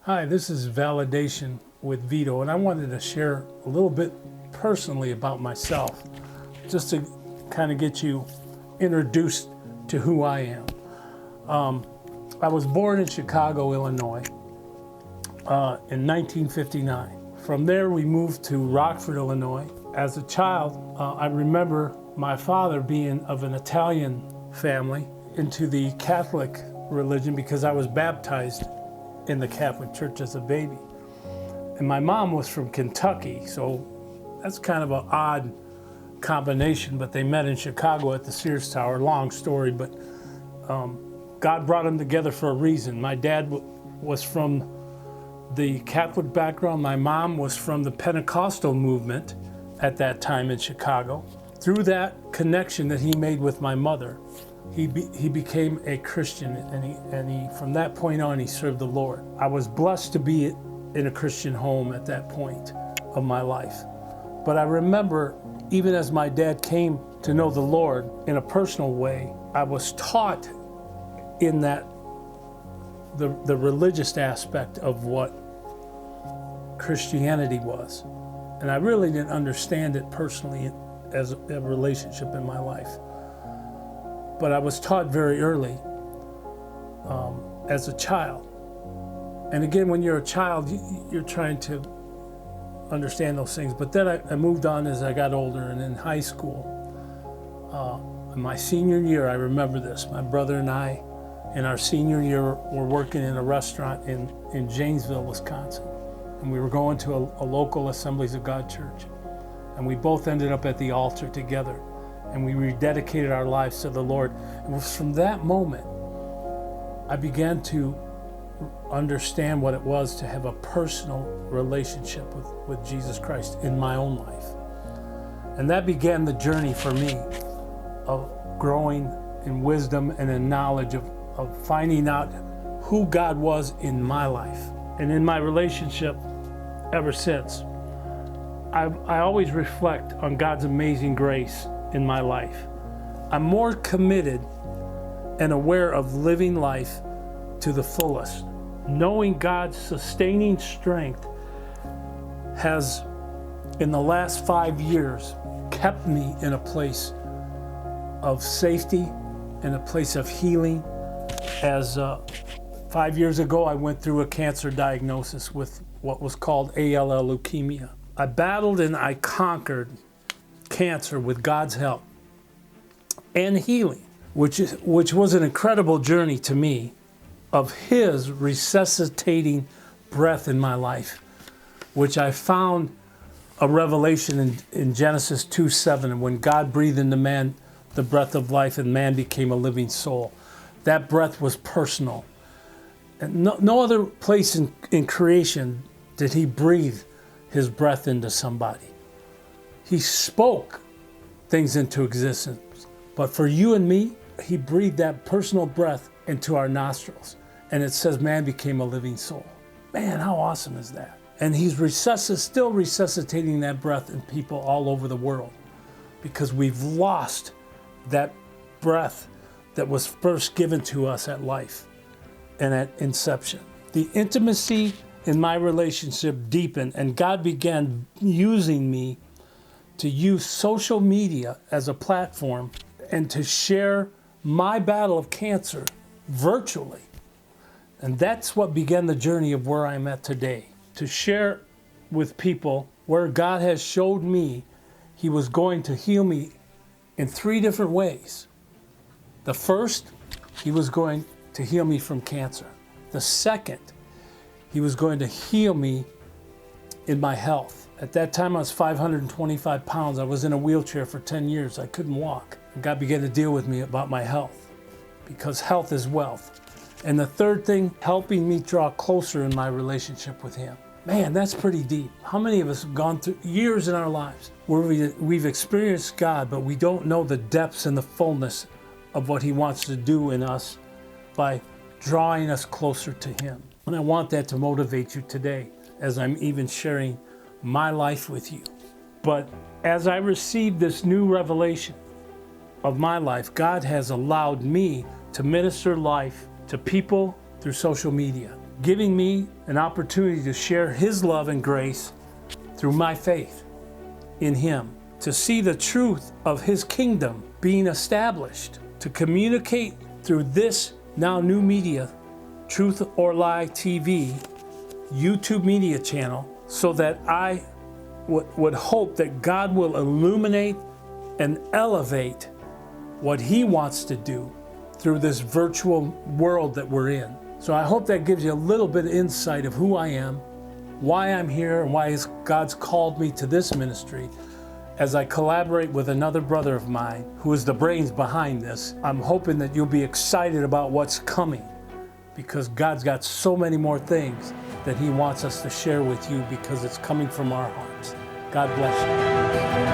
Hi, this is Validation with Vito, and I wanted to share a little bit personally about myself, just to kind of get you introduced to who I am. I was born in Chicago, Illinois, in 1959. From there, we moved to Rockford, Illinois. As a child, I remember my father being of an Italian family into the Catholic religion because I was baptized in the Catholic Church as a baby. And my mom was from Kentucky, so that's kind of an odd combination, but they met in Chicago at the Sears Tower. Long story, but God brought them together for a reason. My dad was from the Catholic background. My mom was from the Pentecostal movement at that time in Chicago. Through that connection that he made with my mother, he became a Christian, and he from that point on, he served the Lord. I was blessed to be in a Christian home at that point of my life. But I remember, even as my dad came to know the Lord in a personal way, I was taught in that the religious aspect of what Christianity was. And I really didn't understand it personally as a relationship in my life. But I was taught very early as a child. And again, when you're a child, you're trying to understand those things. But then I moved on as I got older, and in high school, in my senior year, I remember this. My brother and I, in our senior year, were working in a restaurant in Janesville, Wisconsin. And we were going to a local Assemblies of God church. And we both ended up at the altar together. And we rededicated our lives to the Lord. It was from that moment I began to understand what it was to have a personal relationship with Jesus Christ in my own life. And that began the journey for me of growing in wisdom and in knowledge of finding out who God was in my life. And in my relationship ever since, I always reflect on God's amazing grace in my life. I'm more committed and aware of living life to the fullest. Knowing God's sustaining strength has, in the last 5 years, kept me in a place of safety, in a place of healing. As 5 years ago, I went through a cancer diagnosis with what was called ALL leukemia. I battled and I conquered cancer with God's help and healing, which was an incredible journey to me of His resuscitating breath in my life, which I found a revelation in Genesis 2:7, when God breathed into man the breath of life and man became a living soul. That breath was personal. And no other place in creation did He breathe His breath into somebody. He spoke things into existence. But for you and me, He breathed that personal breath into our nostrils. And it says man became a living soul. Man, how awesome is that? And He's still resuscitating that breath in people all over the world, because we've lost that breath that was first given to us at life and at inception. The intimacy in my relationship deepened, and God began using me to use social media as a platform and to share my battle of cancer virtually. And that's what began the journey of where I'm at today, to share with people where God has showed me He was going to heal me in 3 different ways. The first, He was going to heal me from cancer. The second, He was going to heal me in my health. At that time, I was 525 pounds. I was in a wheelchair for 10 years. I couldn't walk. And God began to deal with me about my health, because health is wealth. And the third thing, helping me draw closer in my relationship with Him. Man, that's pretty deep. How many of us have gone through years in our lives where we've experienced God, but we don't know the depths and the fullness of what He wants to do in us by drawing us closer to Him? And I want that to motivate you today as I'm even sharing my life with you. But as I received this new revelation of my life, God has allowed me to minister life to people through social media. giving me an opportunity to share His love and grace through my faith in Him, to see the truth of His kingdom being established, to communicate through this now new media, Truth or Lie TV, YouTube media channel, so that I would hope that God will illuminate and elevate what He wants to do through this virtual world that we're in. So I hope that gives you a little bit of insight of who I am, why I'm here, and why God's called me to this ministry. As I collaborate with another brother of mine who is the brains behind this, I'm hoping that you'll be excited about what's coming, because God's got so many more things that He wants us to share with you, because it's coming from our hearts. God bless you.